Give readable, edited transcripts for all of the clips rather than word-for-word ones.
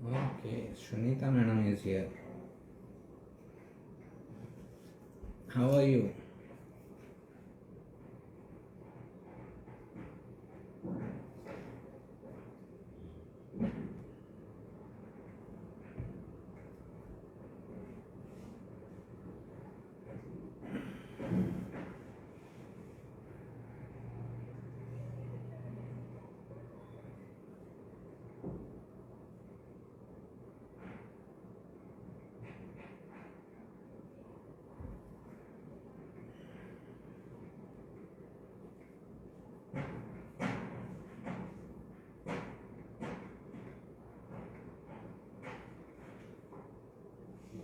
Okay, Sunita madam is here. How are you?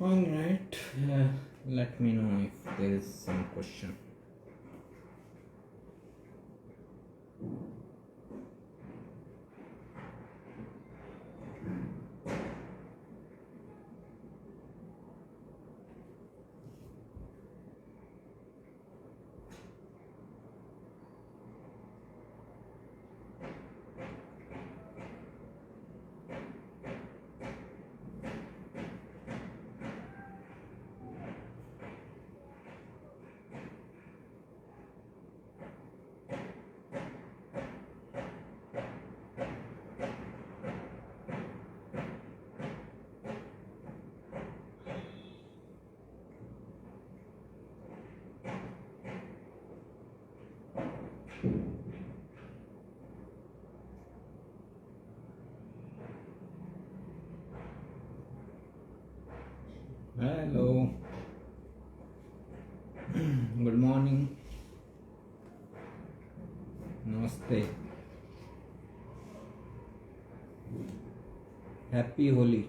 Alright, let me know if there is some question. Hello, good morning, namaste, happy Holi.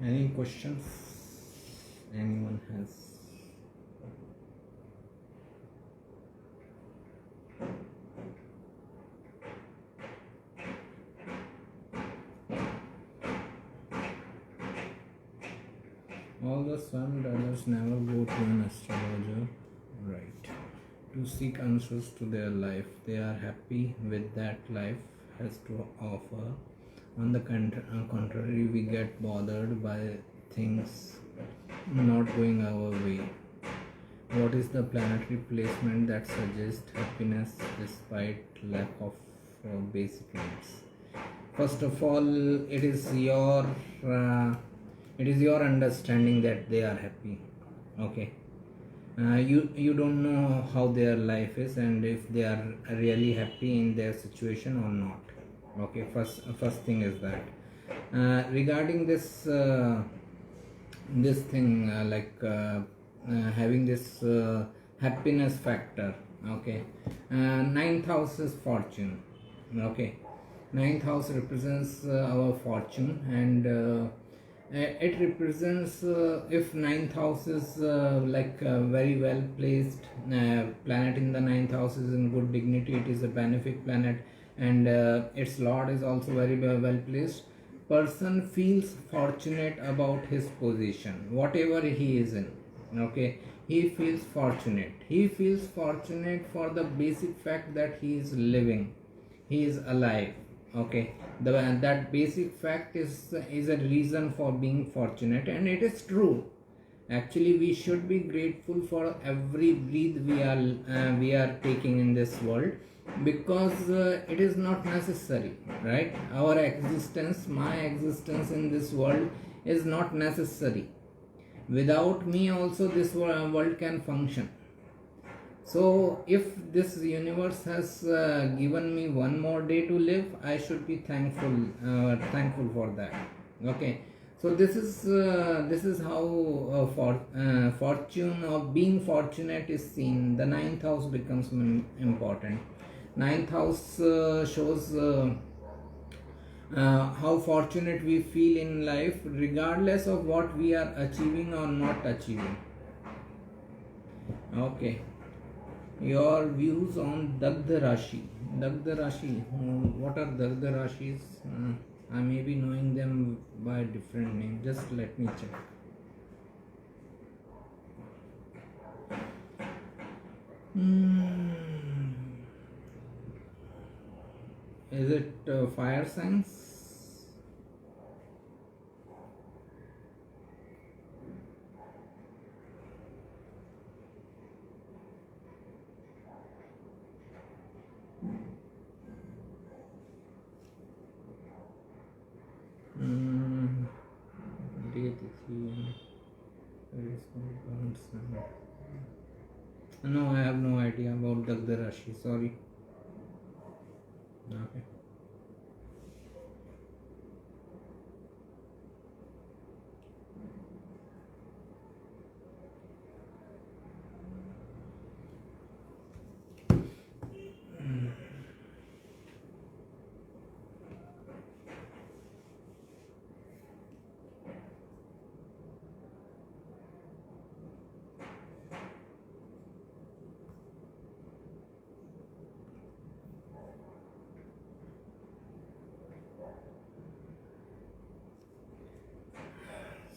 Any questions? Anyone has? All the sun brothers never go to an astrologer, right? To seek answers to their life. They are happy with that life has to offer. On the contrary, we get bothered by things not going our way. What is the planetary placement that suggests happiness despite lack of basic needs? First of all, it is your understanding that they are happy. Okay, you don't know how their life is and if they are really happy in their situation or not. Okay, first thing is that regarding this thing having this happiness factor. Okay, ninth house is fortune. Okay, ninth house represents our fortune, and it represents if ninth house is very well placed planet in the ninth house is in good dignity, it is a benefic planet, and its lord is also very well placed. Person feels fortunate about his position, whatever he is in. Okay, he feels fortunate. He feels fortunate for the basic fact that he is living, he is alive. Okay, that basic fact is a reason for being fortunate, and it is true. Actually, we should be grateful for every breath we are taking in this world, because it is not necessary, right? Our existence, my existence in this world is not necessary. Without me also this world can function. So if this universe has given me one more day to live, I should be thankful for that. Okay. So this is how fortune of being fortunate is seen. The ninth house becomes important. Ninth house shows how fortunate we feel in life, regardless of what we are achieving or not achieving. Okay. Your views on Dagda Rashi. Dagda Rashi. What are Dagda Rashis? I may be knowing them by different name. Just let me check. Is it fire signs? No, I have no idea about Dagda Rashi. Sorry. Okay.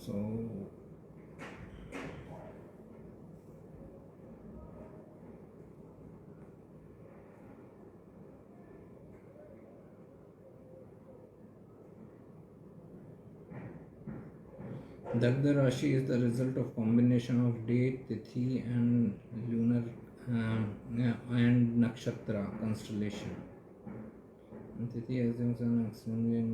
So Dagda Rashi is the result of combination of date, tithi and lunar and nakshatra constellation. Tithi assumes an extended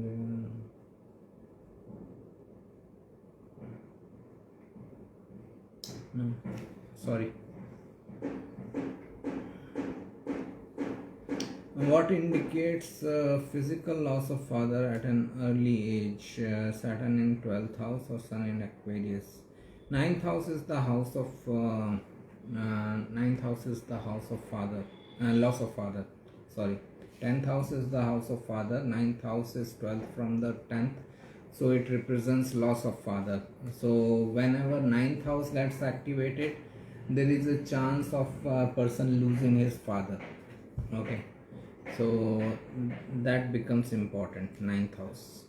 no, sorry. What indicates physical loss of father at an early age? Saturn in 12th house or Sun in Aquarius. Ninth house is the house of ninth house is the house of father, loss of father. Sorry, 10th house is the house of father. Ninth house is 12th from the 10th, so it represents loss of father. So whenever ninth house gets activated, there is a chance of a person losing his father. Okay. So that becomes important. Ninth house.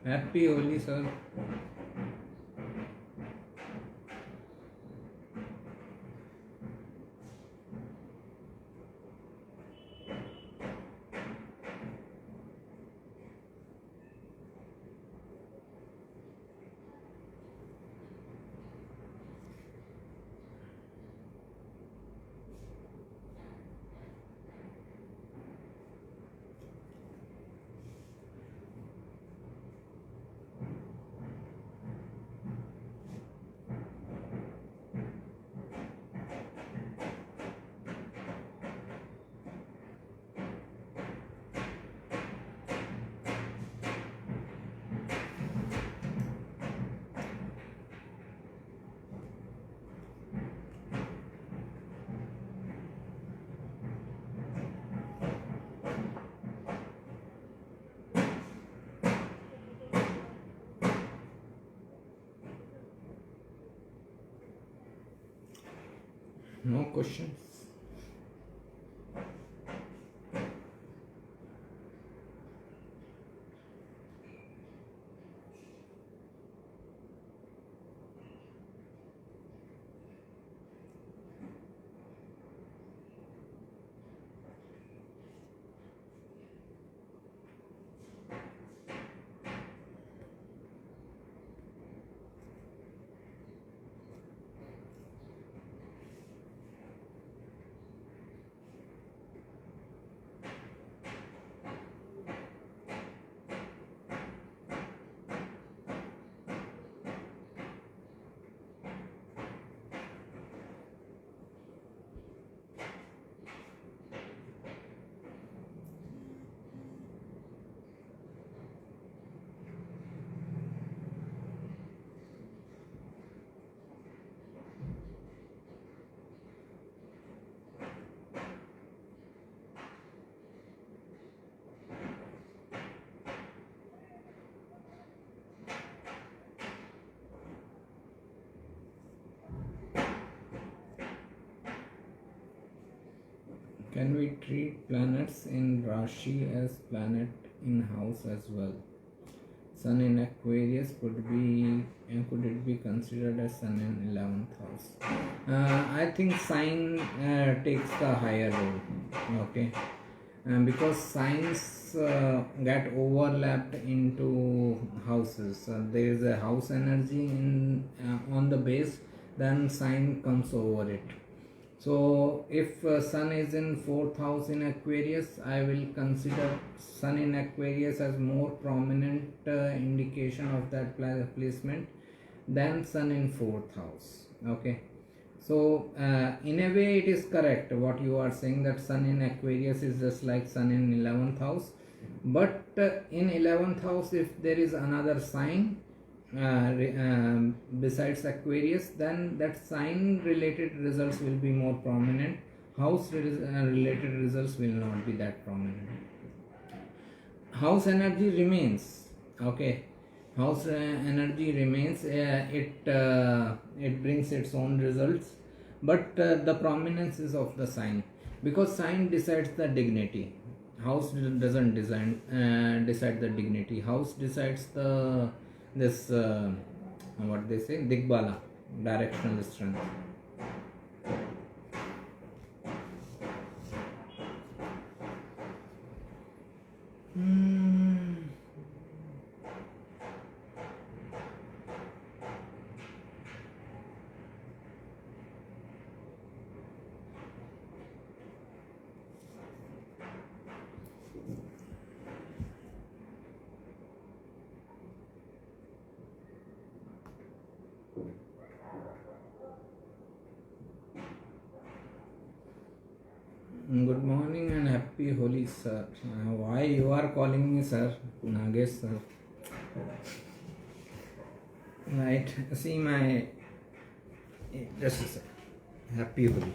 Happy Holi, sir. No questions? Can we treat planets in Rashi as planet in house as well? Sun in Aquarius could it be considered as Sun in 11th house? I think sign takes the higher role. Okay, because signs get overlapped into houses. There is a house energy in on the base, then sign comes over it. So if Sun is in 4th house in Aquarius, I will consider Sun in Aquarius as more prominent indication of that placement than Sun in 4th house. Okay. So in a way it is correct what you are saying, that Sun in Aquarius is just like Sun in 11th house. But in 11th house, if there is another sign besides Aquarius, then that sign related results will be more prominent. House related results will not be that prominent. House energy remains. Okay, house energy remains. It brings its own results, but the prominence is of the sign, because sign decides the dignity. House doesn't decide the dignity. House decides the this what they say, Digbala, directional strength. Good morning and happy Holi, sir. Why you are calling me sir? Nagesh sir. Right. See my just a sec. Happy Holi.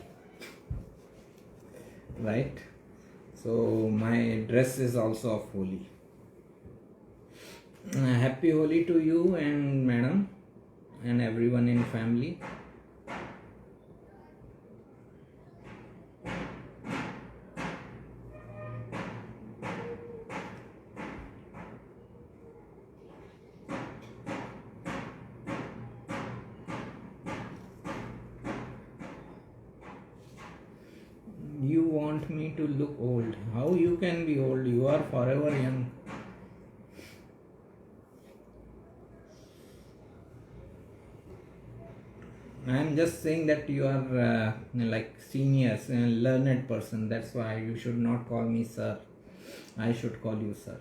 Right. So my dress is also of Holi. Happy Holi to you and madam and everyone in family. You want me to look old? How you can be old? You are forever young. I am just saying that you are like seniors and learned person. That's why you should not call me sir. I should call you sir.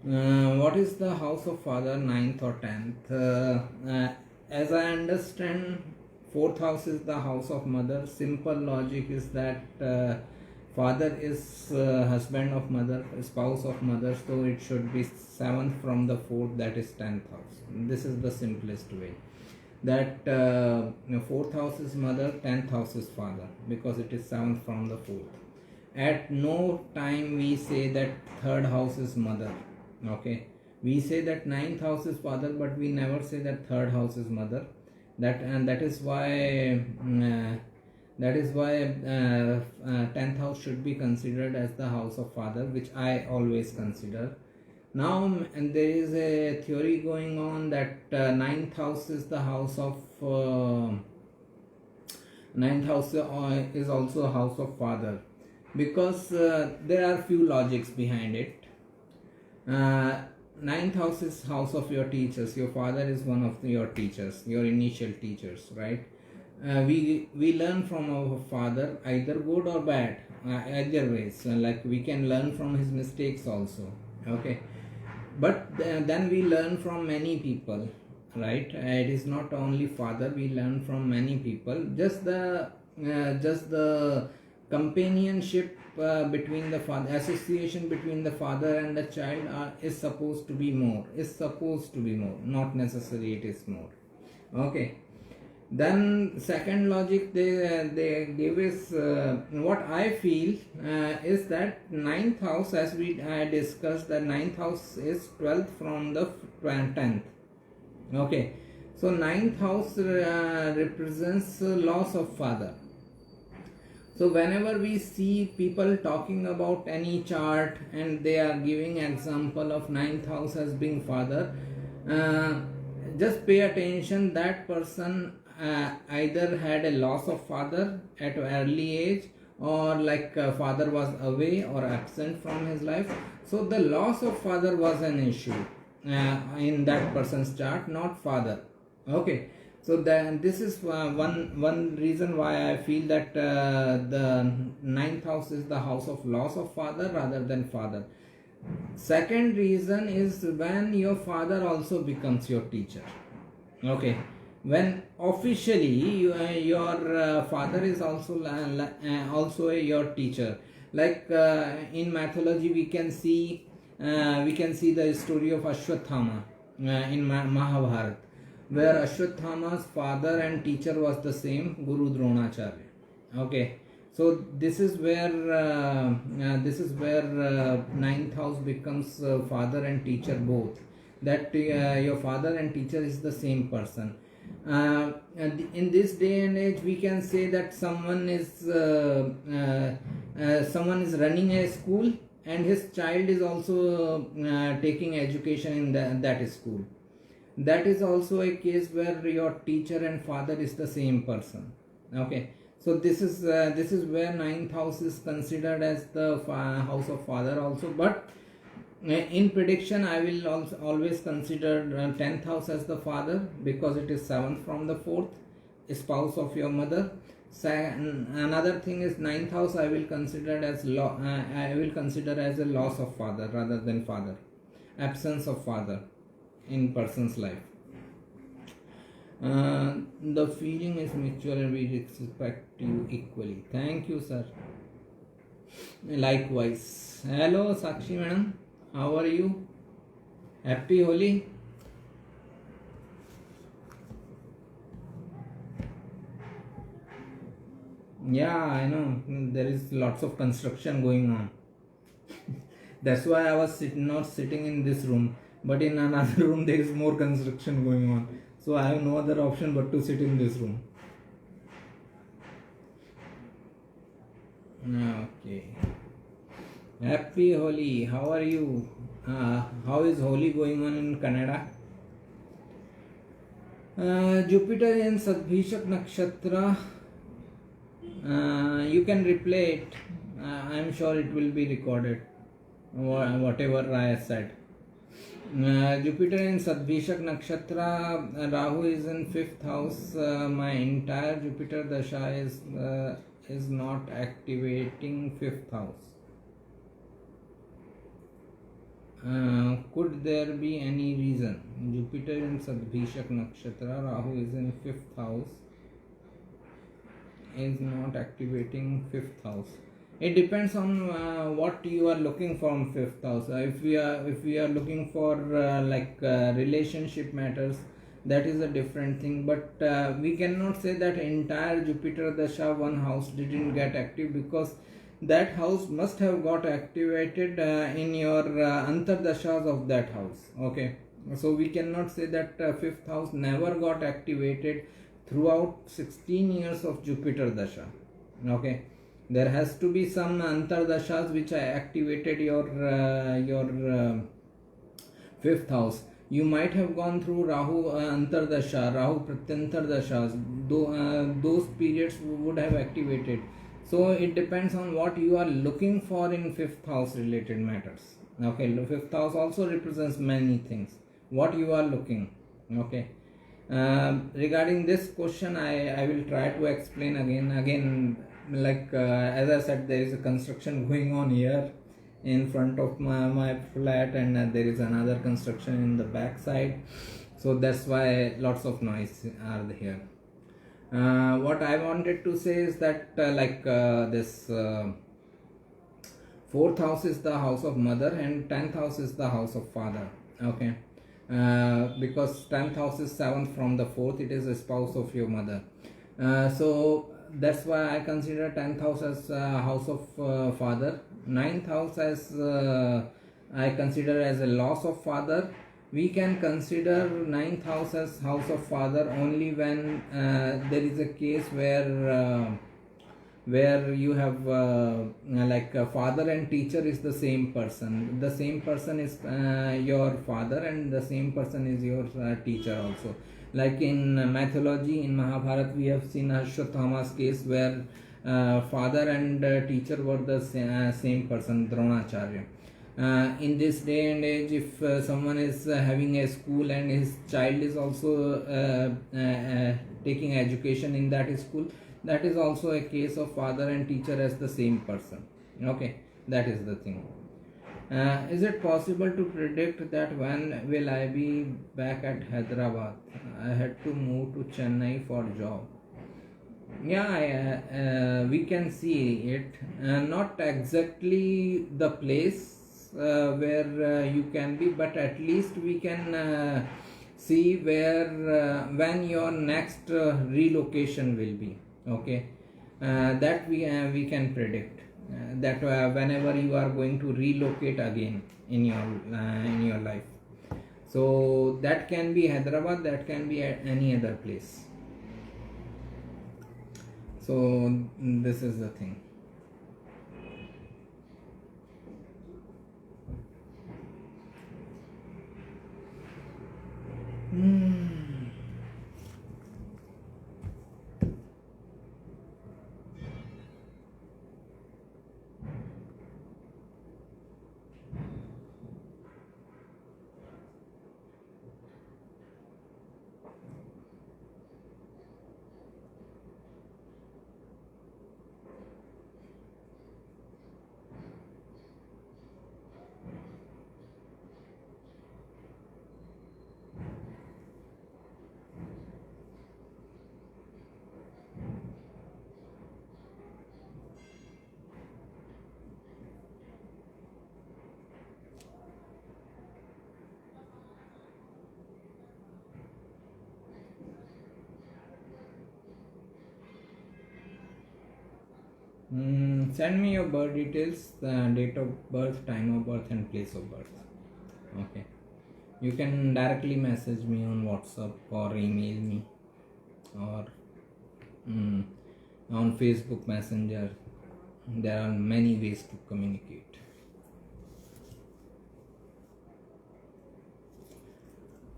What is the house of father, 9th or 10th? As I understand, 4th house is the house of mother. Simple logic is that father is husband of mother, spouse of mother, so it should be 7th from the 4th, that is 10th house. This is the simplest way. That 4th house is mother, 10th house is father, because it is 7th from the 4th. At no time we say that 3rd house is mother. Okay, we say that 9th house is father, but we never say that 3rd house is mother. That is why that is why 10th house should be considered as the house of father, which I always consider. Now, and there is a theory going on that ninth house is the house of ninth house is also a house of father, because there are few logics behind it. Ninth house is house of your teachers. Your father is one of your teachers, your initial teachers, right? We learn from our father, either good or bad, either ways. Like we can learn from his mistakes also, okay? But then we learn from many people, right? It is not only father, we learn from many people. Just the companionship between the father, association between the father and the child is supposed to be more, not necessary it is more, okay? Then second logic they give is what I feel is that ninth house, as we discussed, the ninth house is 12th from the 10th, okay? So ninth house represents loss of father. So whenever we see people talking about any chart and they are giving example of ninth house as being father, just pay attention, that person either had a loss of father at an early age, or like father was away or absent from his life. So the loss of father was an issue in that person's chart, not father, okay? So then this is one reason why I feel that the ninth house is the house of loss of father rather than father. Second reason is when your father also becomes your teacher, okay? When officially your father is also your teacher. Like in mythology we can see the story of Ashwatthama in Mahabharata, where Ashwatthama's father and teacher was the same, Guru Dronacharya, okay? So this is where ninth house becomes father and teacher both, that your father and teacher is the same person. And in this day and age we can say that someone is running a school and his child is also taking education in that school. That is also a case where your teacher and father is the same person, okay? So this is where ninth house is considered as the house of father also. But in prediction I will also always consider 10th house as the father, because it is 7th from the 4th, spouse of your mother. Another thing is ninth house I will consider as a loss of father rather than father, absence of father in person's life. The feeling is mutual and we respect you equally. Thank you, sir. Likewise. Hello, Sakshi madam. How are you? Happy Holi. Yeah, I know. There is lots of construction going on. That's why I was not sitting in this room. But in another room there is more construction going on. So I have no other option but to sit in this room. Okay. Happy Holi. How are you? How is Holi going on in Canada? Jupiter in Sadbhishak Nakshatra. You can replay it. I am sure it will be recorded. Whatever I said. Jupiter in Sadbhishak Nakshatra. Rahu is in 5th house. My entire Jupiter Dasha is not activating 5th house. Could there be any reason? Jupiter in Sadbhishak Nakshatra, Rahu is in 5th house, is not activating 5th house. It depends on what you are looking from 5th house. If we are looking for relationship matters, that is a different thing. But we cannot say that entire Jupiter Dasha one house didn't get active, because that house must have got activated in your Antardashas of that house, okay? So we cannot say that 5th house never got activated throughout 16 years of Jupiter Dasha. Okay, there has to be some Antardashas which activated your fifth house. You might have gone through Rahu Antardasha, Rahu Pratyantar Dashas. Those periods would have activated. So it depends on what you are looking for in fifth house related matters. Okay, fifth house also represents many things. What you are looking. Okay. Regarding this question, I will try to explain again, like as I said, there is a construction going on here in front of my flat, and there is another construction in the back side, so that's why lots of noise are here. What I wanted to say is that this fourth house is the house of mother and 10th house is the house of father. Okay. Because 10th house is 7th from the 4th, it is a spouse of your mother. So that's why I consider 10th house as house of father. 9th house as I consider as a loss of father. We can consider 9th house as house of father only when there is a case where you have like a father and teacher is the same person. The same person is your father and the same person is your teacher also. Like in mythology, in Mahabharata, we have seen Ashwatthama's case where father and teacher were the same person, Dronacharya. In this day and age, if someone is having a school and his child is also taking education in that school, that is also a case of father and teacher as the same person. Okay, that is the thing. Is it possible to predict that when will I be back at Hyderabad? I had to move to Chennai for job. Yeah, we can see it. Not exactly the place where you can be, but at least we can see where when your next relocation will be. Okay, that we can predict that whenever you are going to relocate again in your life. So that can be Hyderabad, that can be at any other place. So this is the thing. Send me your birth details, date of birth, time of birth and place of birth. Okay, you can directly message me on WhatsApp or email me or on Facebook Messenger. There are many ways to communicate.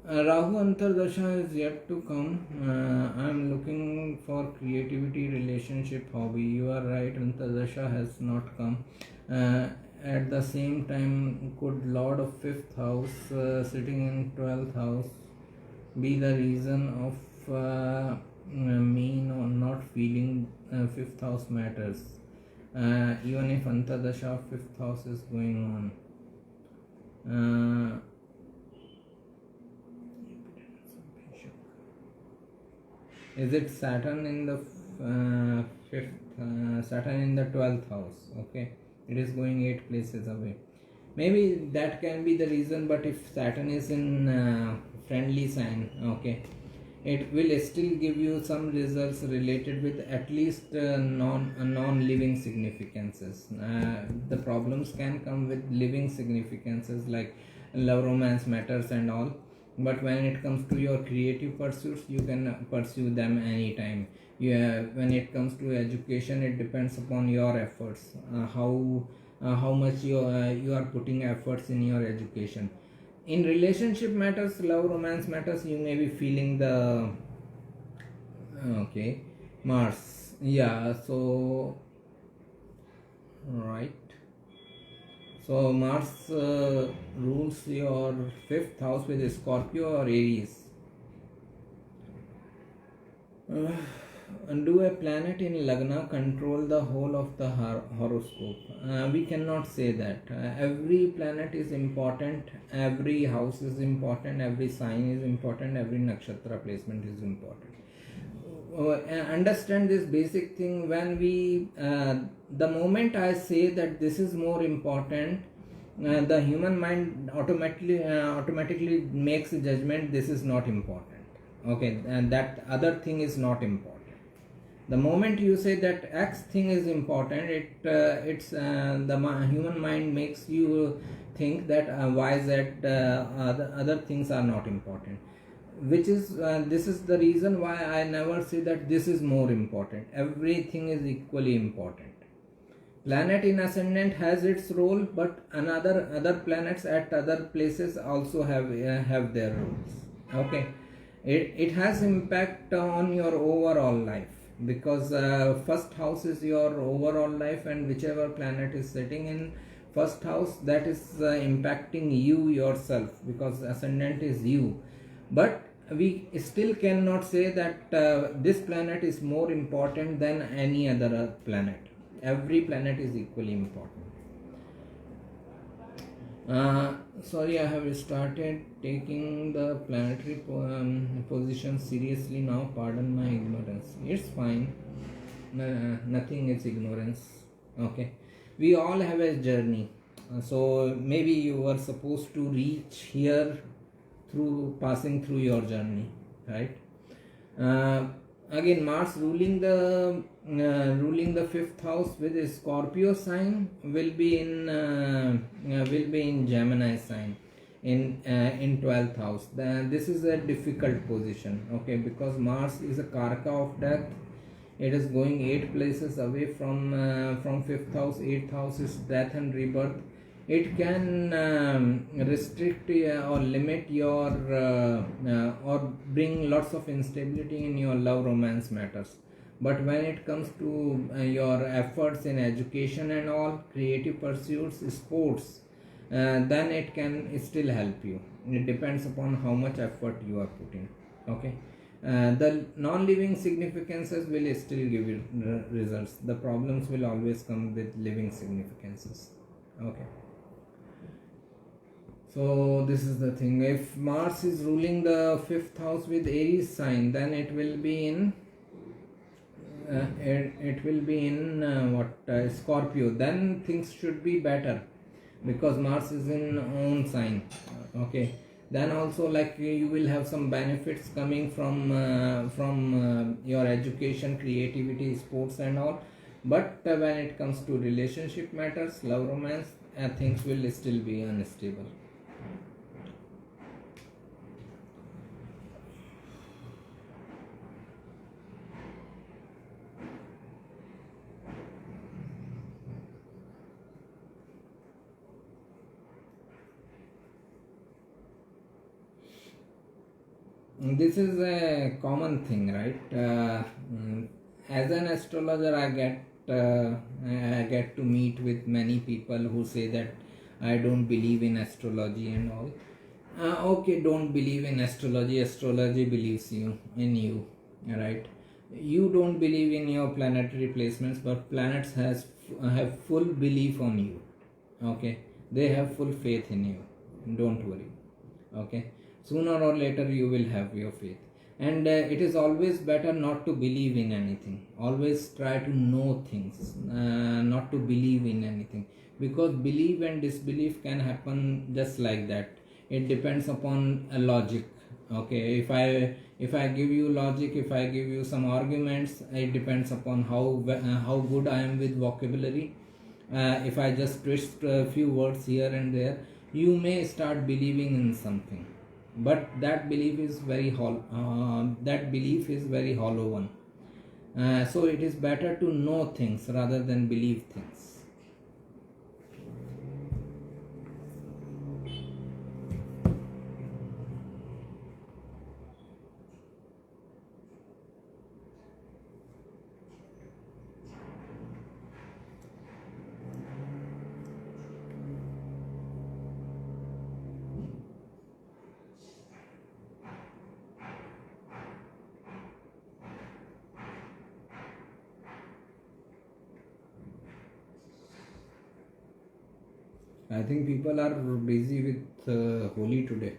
Rahu Antardasha is yet to come. I am looking for creativity, relationship, hobby. You are right, Antardasha has not come. At the same time, could Lord of 5th house sitting in 12th house be the reason of me not feeling 5th house matters? Even if Antardasha of 5th house is going on. Is it Saturn in the 5th, Saturn in the 12th house? Okay, it is going 8 places away. Maybe that can be the reason, but if Saturn is in friendly sign, okay, it will still give you some results related with at least non-living significances. The problems can come with living significances like love, romance matters and all. but when it comes to your creative pursuits, you can pursue them anytime. When it comes to education, it depends upon your efforts, how much you are putting efforts in your education. In relationship matters, love, romance matters, you may be feeling the okay, Mars. Yeah, so right. So Mars rules your fifth house with Scorpio or Aries. Do a planet in Lagna control the whole of the horoscope? We cannot say that. Every planet is important, every house is important, every sign is important, every nakshatra placement is important. Understand this basic thing. When we the moment I say that this is more important, the human mind automatically makes a judgment, this is not important, okay, and that other thing is not important. The moment you say that X thing is important, the human mind makes you think that Y Z other things are not important, which is this is the reason why I never say that this is more important. Everything is equally important. Planet in ascendant has its role, but other planets at other places also have their roles. Okay, it has impact on your overall life, because first house is your overall life, and whichever planet is sitting in first house, that is impacting you yourself, because ascendant is you. But we still cannot say that this planet is more important than any other planet. Every planet is equally important. Sorry, I have started taking the planetary position seriously now. Pardon my ignorance. It's fine. Nothing is ignorance. Okay. We all have a journey. So maybe you were supposed to reach here through passing through your journey, right? Again, Mars ruling the fifth house with a Scorpio sign will be in Gemini sign in 12th house. This is a difficult position, okay, because Mars is a karaka of death. It is going 8 places away from 5th house. 8th house is death and rebirth. It can restrict or limit your or bring lots of instability in your love romance matters. But when it comes to your efforts in education and all, creative pursuits, sports, then it can still help you. It depends upon how much effort you are putting. Okay. The non-living significances will still give you results. The problems will always come with living significances. Okay. So this is the thing. If Mars is ruling the 5th house with Aries sign, then it will be in Scorpio. Then things should be better, because Mars is in own sign. Okay. Then also, like, you will have some benefits coming from your education, creativity, sports and all. But when it comes to relationship matters, love, romance, things will still be unstable. This is a common thing, right? As an astrologer, I get to meet with many people who say that I don't believe in astrology and all. Okay, don't believe in astrology. Astrology believes in you, right? You don't believe in your planetary placements, but planets have full belief on you. Okay, they have full faith in you. Don't worry. Okay, sooner or later you will have your faith. And it is always better not to believe in anything. Always try to know things, not to believe in anything, because belief and disbelief can happen just like that. It depends upon a logic. Okay, if I give you logic, if I give you some arguments, it depends upon how good I am with vocabulary. If I just twist a few words here and there, you may start believing in something. but that belief is very hollow. That belief is very hollow one. So it is better to know things rather than believe things. I think people are busy with Holi today.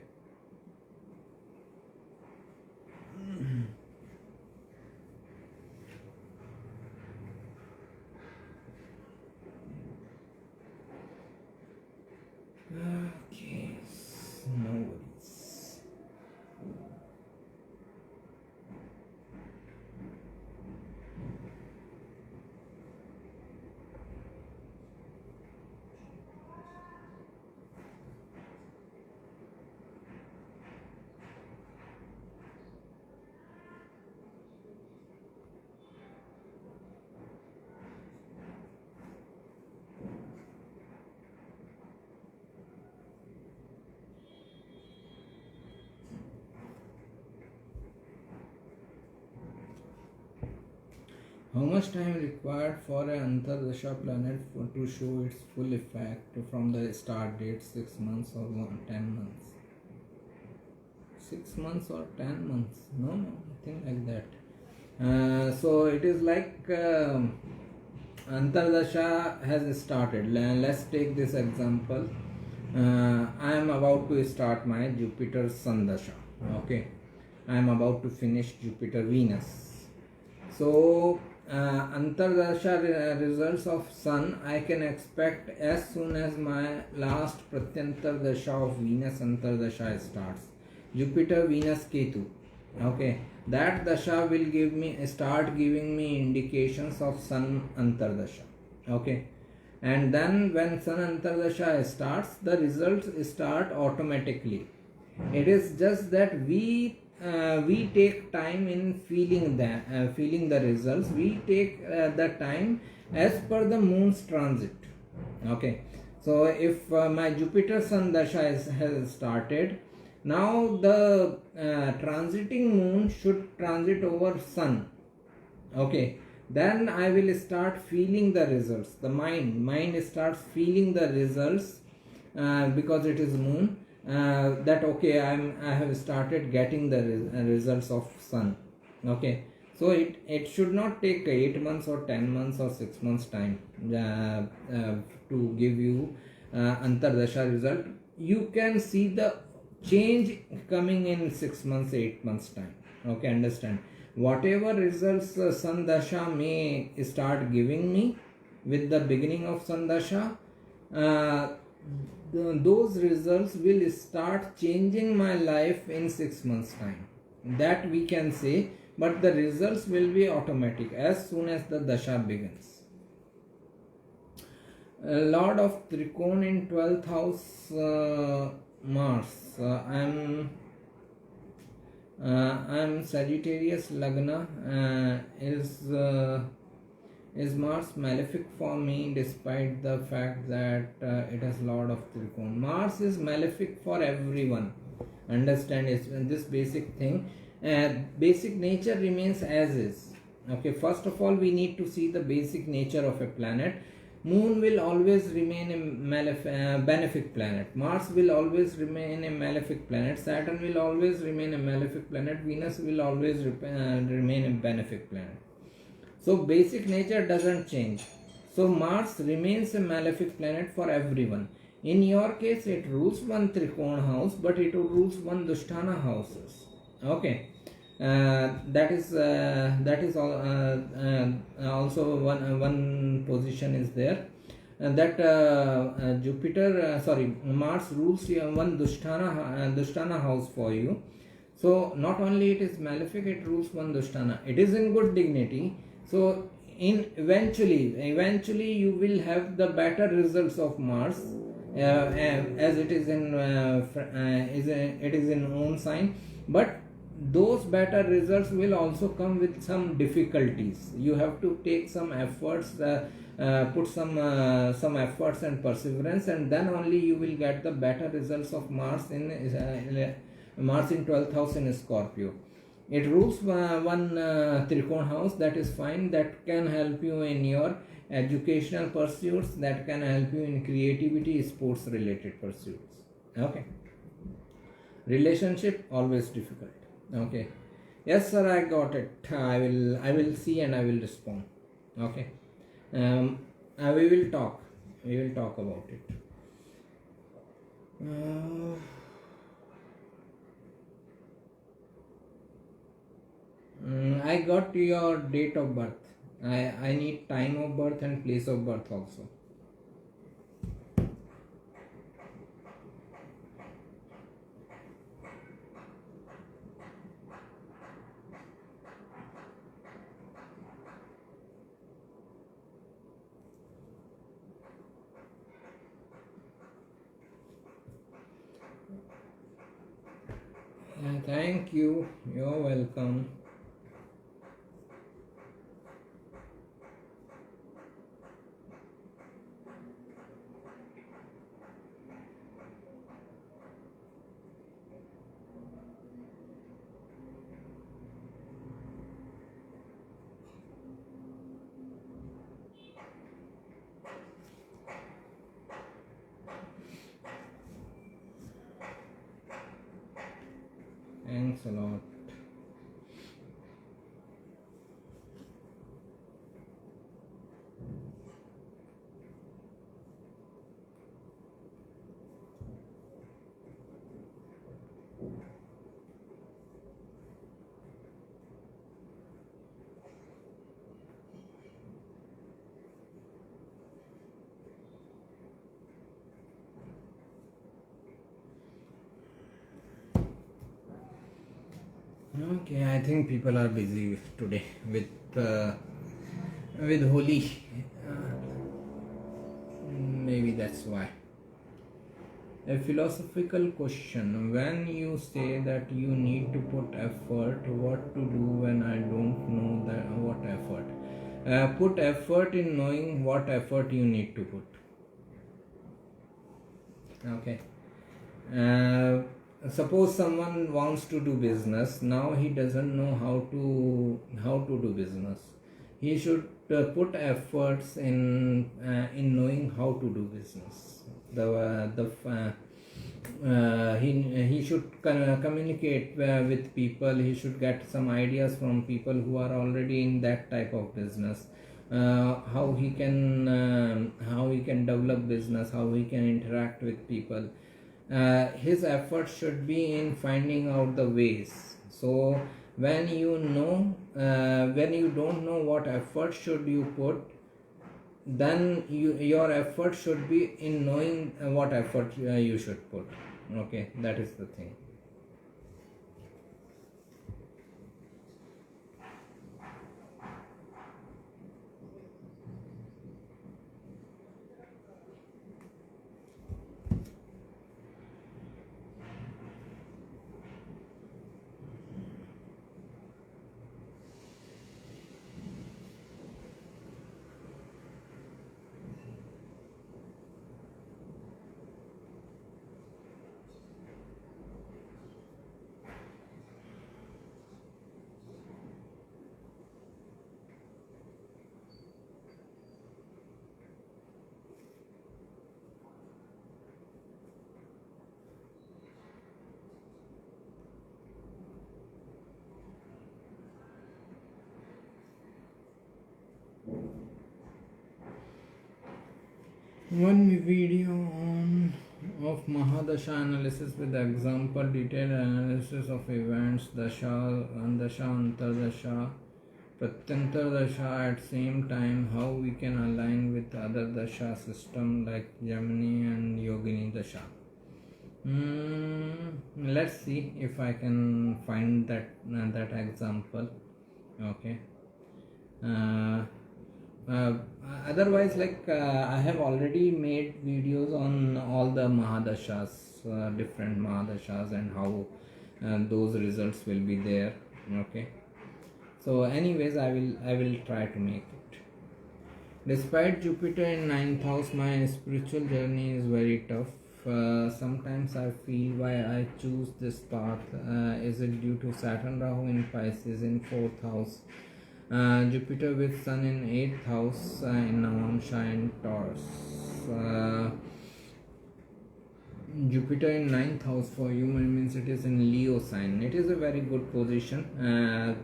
Okay, no worries. How much time required for an Antardasha planet to show its full effect from the start date? 6 months or 10 months? 6 months or 10 months? No, nothing like that. So it is like Antardasha has started. Let's take this example. I am about to start my Jupiter Sun Dasha. Okay, I am about to finish Jupiter Venus. So Antardasha results of Sun I can expect as soon as my last Pratyantar Dasha of Venus Antardasha starts. Jupiter, Venus, Ketu. Okay, that Dasha will start giving me indications of Sun Antardasha. Okay, and then when Sun Antardasha starts, the results start automatically. It is just that we take time in feeling the results. We take the time as per the moon's transit. Okay, so if my Jupiter Sun Dasha has started, now the transiting moon should transit over Sun. Okay, then I will start feeling the results. The mind starts feeling the results because it is moon. That okay, I have started getting the results of Sun. Okay, so it should not take 8 months or 10 months or 6 months time to give you Antardasha result. You can see the change coming in 6 months, 8 months time. Okay, understand? Whatever results Sun Dasha may start giving me with the beginning of Sun Dasha, those results will start changing my life in 6 months time. That we can say, but the results will be automatic as soon as the Dasha begins. Lord of Trikon in 12th house, Mars. I'm Sagittarius Lagna. Is Mars malefic for me despite the fact that it has Lord of Trikon? Mars is malefic for everyone. Understand this basic thing. Basic nature remains as is. Okay, first of all, we need to see the basic nature of a planet. Moon will always remain a benefic planet. Mars will always remain a malefic planet. Saturn will always remain a malefic planet. Venus will always remain a benefic planet. So basic nature doesn't change. So Mars remains a malefic planet for everyone. In your case, it rules one Trikona house, but it rules one Dusthana houses. Okay. That is also one position is there, that Mars rules one Dusthana house for you. So not only it is malefic, it rules one Dusthana. It is in good dignity. So eventually you will have the better results of Mars as it is in it is in own sign. But those better results will also come with some difficulties. You have to take some efforts, put some efforts and perseverance, and then only you will get the better results of Mars in 12th house in Scorpio. It rules one Trikon house, that is fine, that can help you in your educational pursuits, that can help you in creativity, sports related pursuits. Okay. Relationship always difficult. Okay. Yes sir, I got it. I will see and I will respond. Okay. We will talk about it. I got your date of birth. I need time of birth and place of birth also. Thank you. You're welcome. Thanks a lot. Okay, I think people are busy today with Holi. Maybe that's why. A philosophical question: when you say that you need to put effort, what to do when I don't know that what effort? Put effort in knowing what effort you need to put. Okay. Suppose someone wants to do business. Now he doesn't know how to do business. He should put efforts in knowing how to do business. He should communicate with people. He should get some ideas from people who are already in that type of business. How he can develop business, how he can interact with people. His effort should be in finding out the ways. So when when you don't know what effort should you put, then your effort should be in knowing what effort you should put. Okay, that is the thing. One video of Mahadasha analysis with example detailed analysis of events, Dasha, Andasha, Antardasha, Pratyantar Dasha at same time, how we can align with other Dasha system like Gemini and Yogini Dasha. Let's see if I can find that example. Okay. uh, otherwise, like I have already made videos on all the mahadashas, different mahadashas, and how those results will be there. Okay, so anyways, I will try to make it. Despite Jupiter in ninth house, my spiritual journey is very tough. Sometimes I feel why I choose this path. Is it due to Saturn Rahu in Pisces in fourth house, Jupiter with Sun in eighth house, in Navamsha and Taurus? Jupiter in ninth house for you means it is in Leo sign. It is a very good position.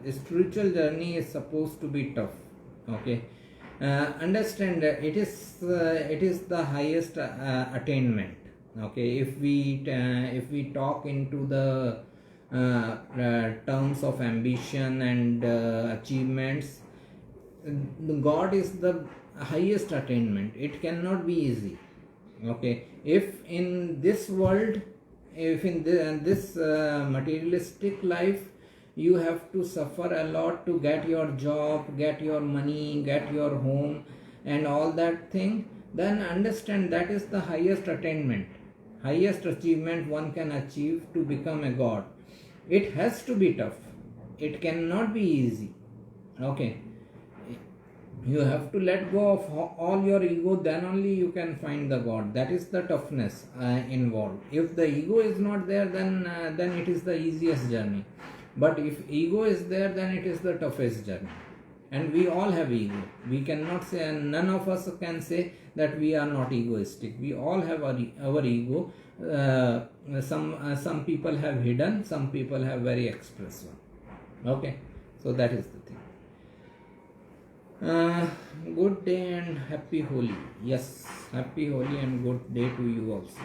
Spiritual journey is supposed to be tough. Okay, understand that it is the highest attainment. Okay, if we talk into the terms of ambition and achievements, God is the highest attainment. It cannot be easy. Okay, if in this world, if in this materialistic life, you have to suffer a lot to get your job, get your money, get your home, and all that thing, then understand that is the highest attainment, highest achievement one can achieve to become a god. It has to be tough, it cannot be easy. Okay, you have to let go of all your ego, then only you can find the god. That is the toughness involved. If the ego is not there, then it is the easiest journey. But if ego is there, then it is the toughest journey. And we all have ego. We cannot say, and none of us can say that we are not egoistic. We all have our ego. Some people have hidden, some people have very expressive. Okay, so that is the thing. Good day and happy Holi. Yes, happy Holi and good day to you also.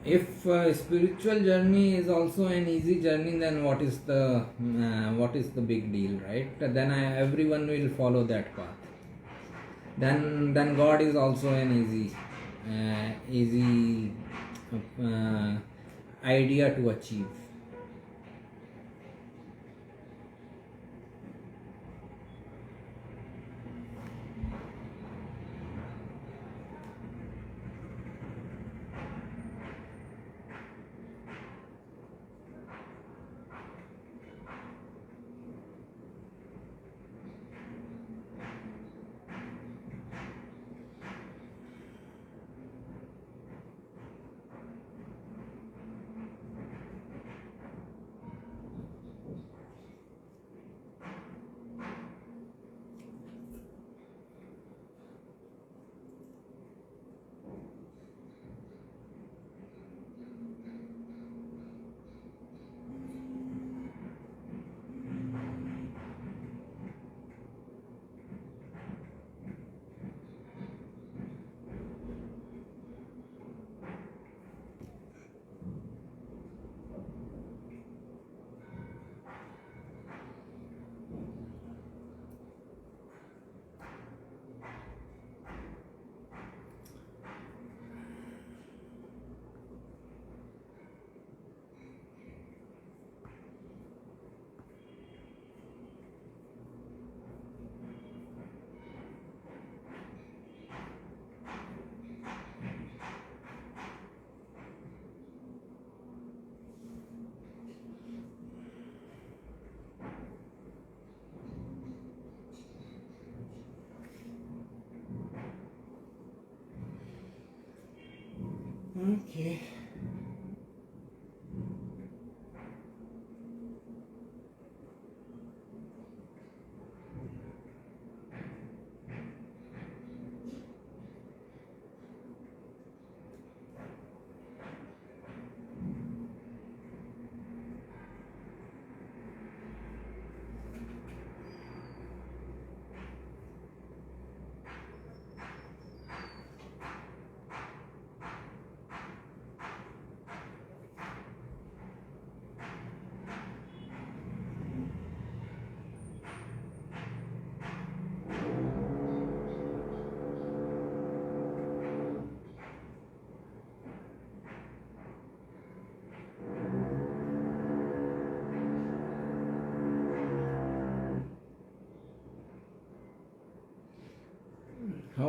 If spiritual journey is also an easy journey, then what is the big deal, right? Then everyone will follow that path. Then God is also an easy idea to achieve. Okay.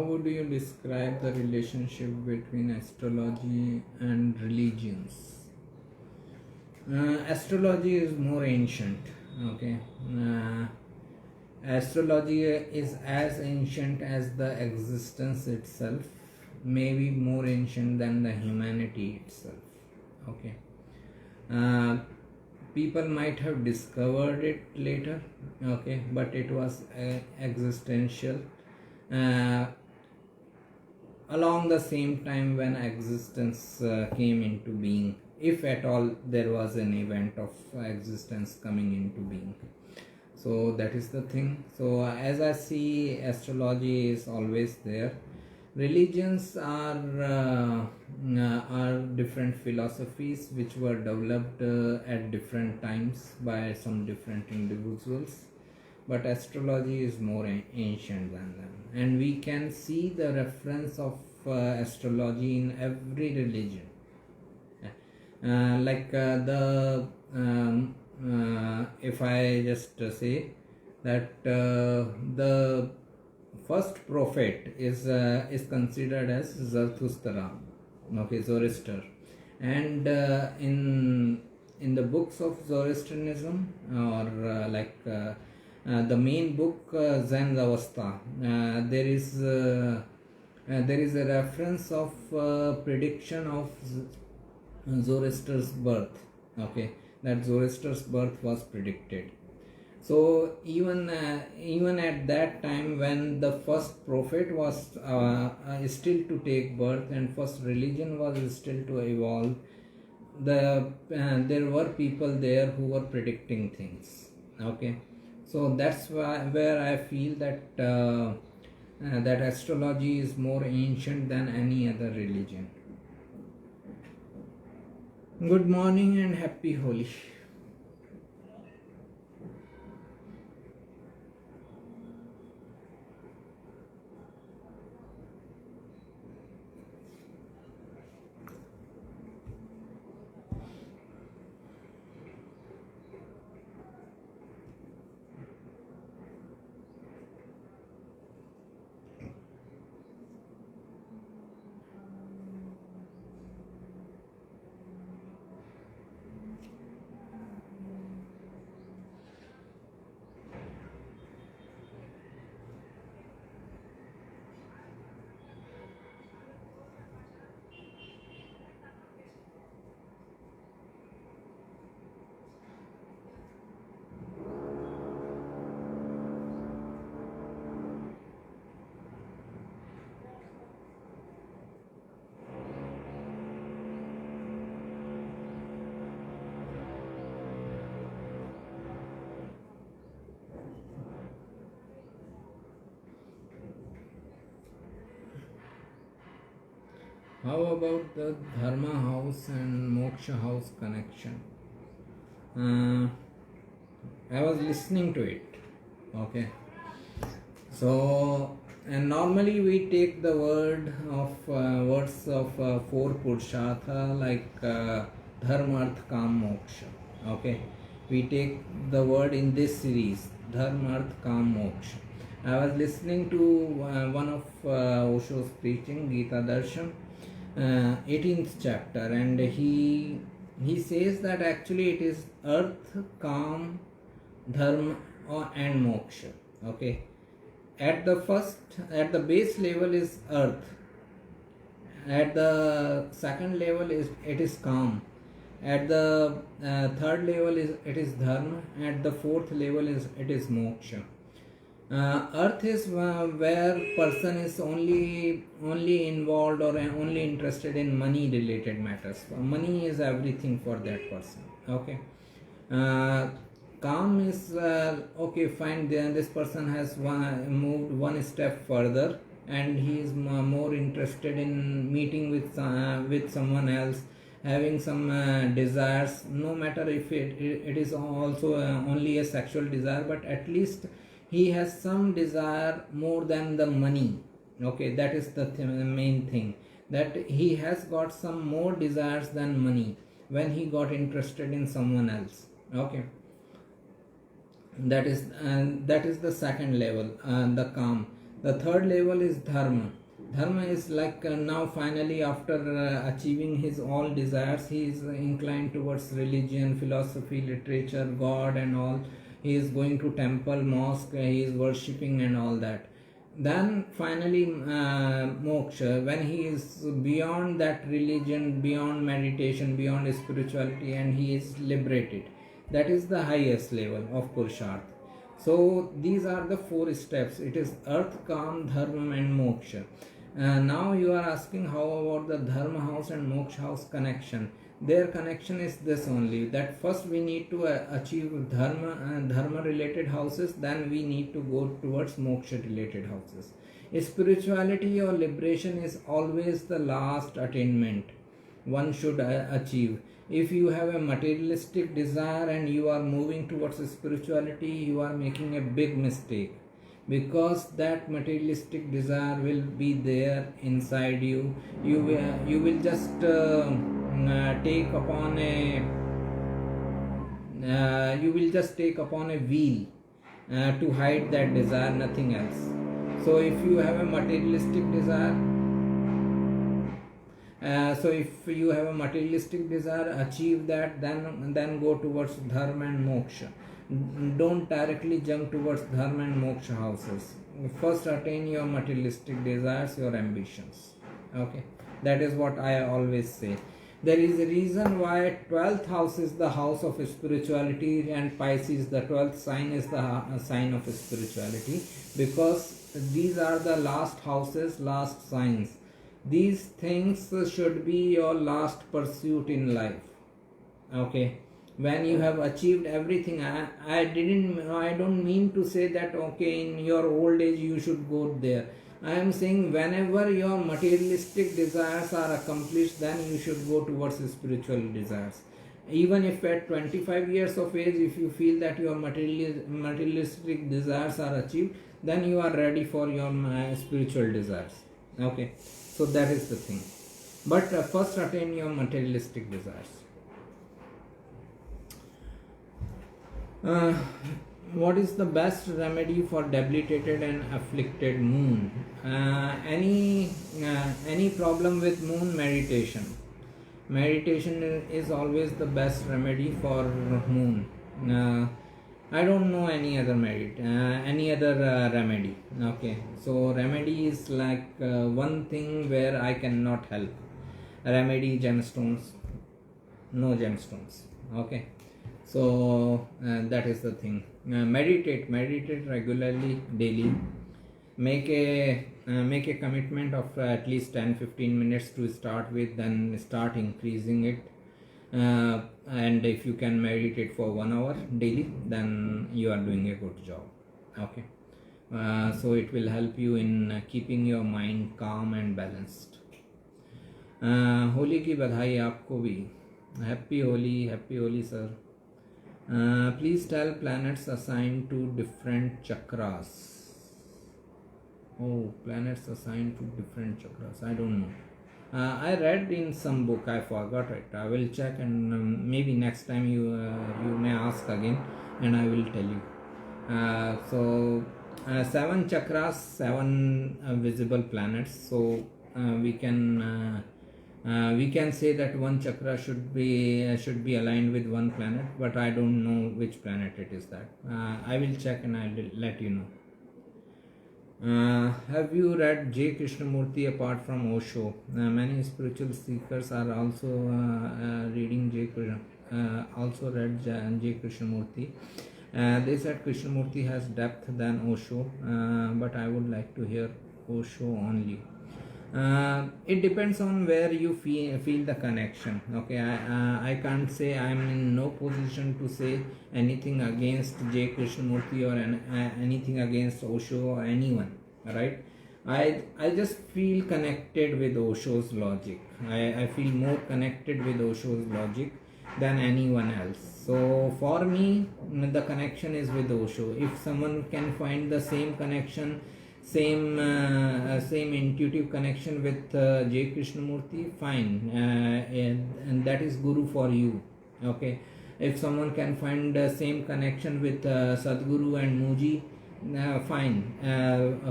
would you describe the relationship between astrology and religions? Astrology is more ancient. Okay. Astrology is as ancient as the existence itself, maybe more ancient than the humanity itself. Okay. People might have discovered it later, okay, but it was existential along the same time when existence came into being, if at all there was an event of existence coming into being. So that is the thing. So as I see, astrology is always there. Religions are different philosophies which were developed at different times by some different individuals, but astrology is more ancient than them, and we can see the reference of astrology in every religion. If I just say that the first prophet is considered as Zarathustra, okay, Zoroaster, and in the books of Zoroastrianism, or the main book Zen-Avesta, there is a reference of prediction of Zoroaster's birth. Okay, that Zoroaster's birth was predicted. So even at that time, when the first prophet was still to take birth and first religion was still to evolve, there were people there who were predicting things. Okay, so that's where I feel that that astrology is more ancient than any other religion. Good morning and happy Holi. How about the Dharma house and Moksha house connection? I was listening to it. Okay. So, and normally we take the words of four Purushartha like Dharma, Artha, Kam, Moksha. Okay. We take the word in this series, Dharma, Artha, Kam, Moksha. I was listening to one of Osho's preaching, Gita Darshan, 18th chapter, and he says that actually it is Artha, Kam, Dharma and Moksha. Okay, at the base level is Earth, at the second level it is Kam, at the third level it is Dharma, at the fourth level it is Moksha. Earth is where person is only involved or only interested in money related matters. Money is everything for that person. Okay. Calm is okay, fine. Then this person has moved one step further, and he is more interested in meeting with someone else, having some desires. No matter if it is also only a sexual desire, but at least he has some desire more than the money. Okay, that is the main thing, that he has got some more desires than money when he got interested in someone else. Okay, that is the second level, the Kam. The third level is dharma. Dharma is like now finally after achieving his all desires, he is inclined towards religion, philosophy, literature, God and all. He is going to temple, mosque, he is worshipping and all that. Then finally moksha, when he is beyond that religion, beyond meditation, beyond spirituality, and he is liberated. That is the highest level of Purusharth. So these are the 4 steps. It is earth, kam, dharma and moksha. Now you are asking how about the dharma house and moksha house connection. Their connection is this only, that first we need to achieve dharma related houses, then we need to go towards moksha related houses. Spirituality or liberation is always the last attainment one should achieve. If you have a materialistic desire and you are moving towards spirituality, you are making a big mistake, because that materialistic desire will be there inside you. You will just take upon a wheel to hide that desire, nothing else. So if you have a materialistic desire, achieve that, then go towards dharma and moksha. Don't directly jump towards dharma and moksha houses. First attain your materialistic desires, your ambitions. Okay, that is what I always say. There is a reason why 12th house is the house of spirituality, and Pisces, the 12th sign, is the sign of spirituality, because these are the last houses, last signs. These things should be your last pursuit in life. Okay, when you have achieved everything, I don't mean to say that okay, in your old age you should go there. I am saying whenever your materialistic desires are accomplished, then you should go towards spiritual desires. Even if at 25 years of age, if you feel that your materialistic desires are achieved, then you are ready for your spiritual desires. Okay, so that is the thing. But first attain your materialistic desires. What is the best remedy for debilitated and afflicted moon? Any problem with moon? Meditation is always the best remedy for moon. I don't know any other remedy. Okay, so remedy is like one thing where I cannot help. Remedy, gemstones, no gemstones. Okay, so that is the thing. Meditate regularly, daily. Make a commitment of at least 10-15 minutes to start with, then start increasing it. And if you can meditate for 1 hour daily, then you are doing a good job. Okay, so it will help you in keeping your mind calm and balanced. Holi की बधाई आपको भी. Happy Holi sir. Please tell planets assigned to different chakras. Oh, planets assigned to different chakras. I don't know. I read in some book. I forgot it. I will check, and maybe next time you may ask again, and I will tell you. So 7 chakras, 7 visible planets. So we can say that one chakra should be aligned with one planet, but I don't know which planet it is. That I will check and I will let you know. Have you read J. Krishnamurti apart from Osho? Many spiritual seekers are also reading also read J. Krishnamurti. They said Krishnamurti has depth than Osho, but I would like to hear Osho only. It depends on where you feel the connection. Okay, I can't say, I am in no position to say anything against J. Krishnamurti or anything against Osho or anyone, right? I just feel connected with Osho's logic. I feel more connected with Osho's logic than anyone else. So for me, the connection is with Osho. If someone can find the same connection, same intuitive connection with J. Krishnamurti, fine, and that is Guru for you. Okay, if someone can find the same connection with Sadguru and Muji, fine,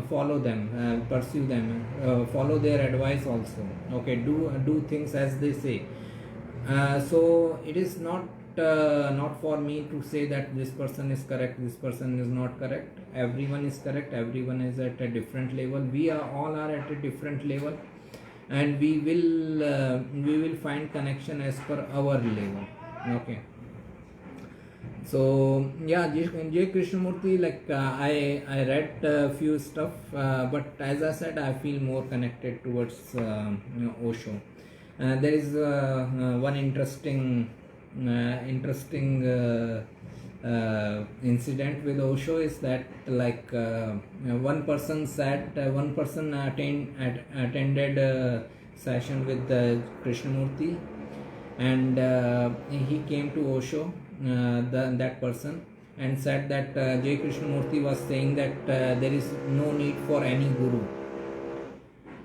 follow them, pursue them, follow their advice also. Okay, do things as they say. So it is not for me to say that this person is correct, this person is not correct. Everyone is correct, everyone is at a different level. We are all are at a different level, and we will find connection as per our level. Okay. So yeah, J. Krishnamurti, like I read a few stuff, but as I said, I feel more connected towards Osho. There is one interesting incident with Osho is that, like, one person attended a session with Krishnamurti, and he came to Osho, that person, and said that J. Krishnamurti was saying that there is no need for any guru.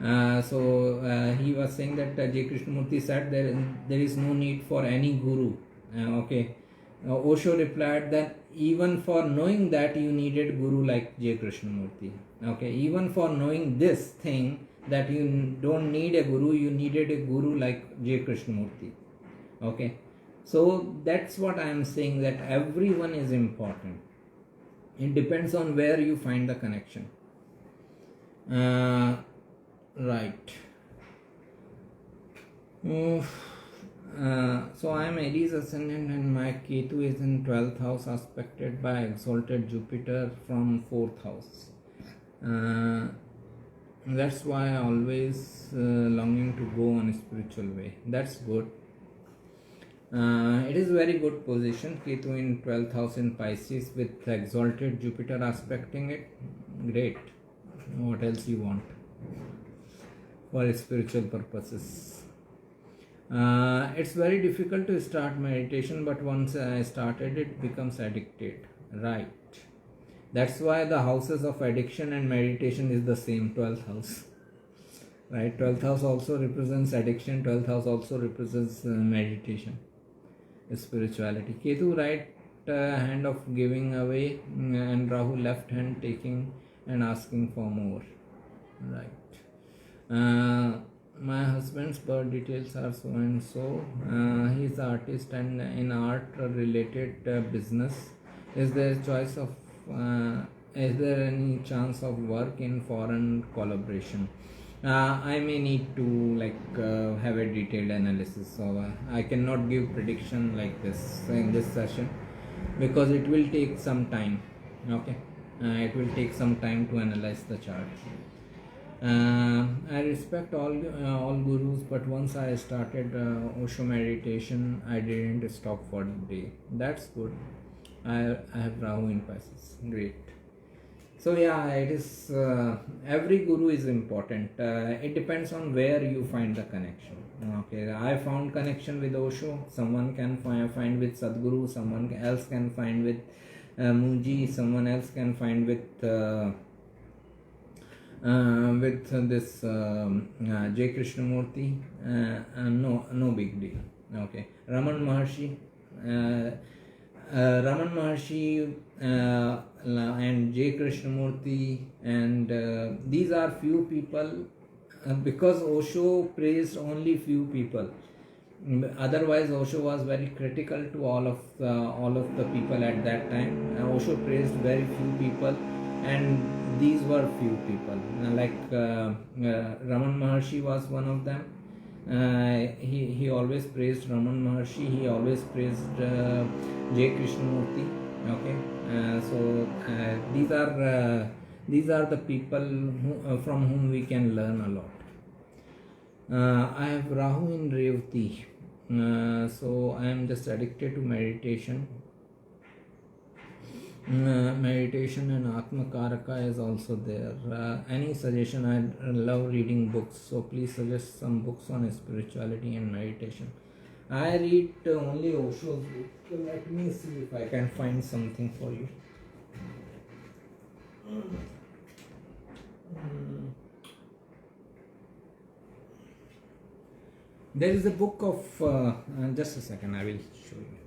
He was saying that J. Krishnamurti said there is no need for any guru. Okay. Osho replied that even for knowing that you needed guru like J. Krishnamurti. Okay. Even for knowing this thing that you don't need a guru, you needed a guru like J. Krishnamurti. Okay. So that's what I am saying, that everyone is important. It depends on where you find the connection. Right. So I am Aries ascendant and my Ketu is in 12th house, aspected by exalted Jupiter from 4th house. That's why I always longing to go on a spiritual way. That's good. It is very good position. Ketu in 12th house in Pisces with exalted Jupiter aspecting it. Great. What else you want for spiritual purposes? It's very difficult to start meditation, but once I started, it becomes addicted. Right. That's why the houses of addiction and meditation is the same, 12th house. Right. 12th house also represents addiction. 12th house also represents meditation, spirituality. Ketu right hand of giving away, and Rahu left hand taking and asking for more. Right. My husband's birth details are so and so. He's an artist and in art related business. Is there any chance of work in foreign collaboration? I may need to have a detailed analysis, so I cannot give prediction like this in this session, because it will take some time. Okay, it will take some time to analyze the chart. I respect all gurus, but once I started Osho meditation, I didn't stop for the day. That's good. I have Rahu in Pisces. Great. So yeah, it is every guru is important. It depends on where you find the connection. Okay, I found connection with Osho. Someone can find with Sadhguru. Someone else can find with Muji. Someone else can find with this J. Krishnamurti. No big deal. Okay, Raman Maharshi. Raman Maharshi and J. Krishnamurti, and these are few people, because Osho praised only few people. Otherwise, Osho was very critical to all of the people at that time. Osho praised very few people, and these were few people. Like Raman Maharshi was one of them. He always praised Raman Maharshi. He always praised J. Krishnamurti. Okay, so these are the people from whom we can learn a lot. I have Rahu in Revati, so I am just addicted to meditation. Meditation and Atma Karaka is also there. Any suggestion? I love reading books, so please suggest some books on spirituality and meditation. I read only Osho's book. Let me see if I can find something for you. There is a book of just a second, I will show you.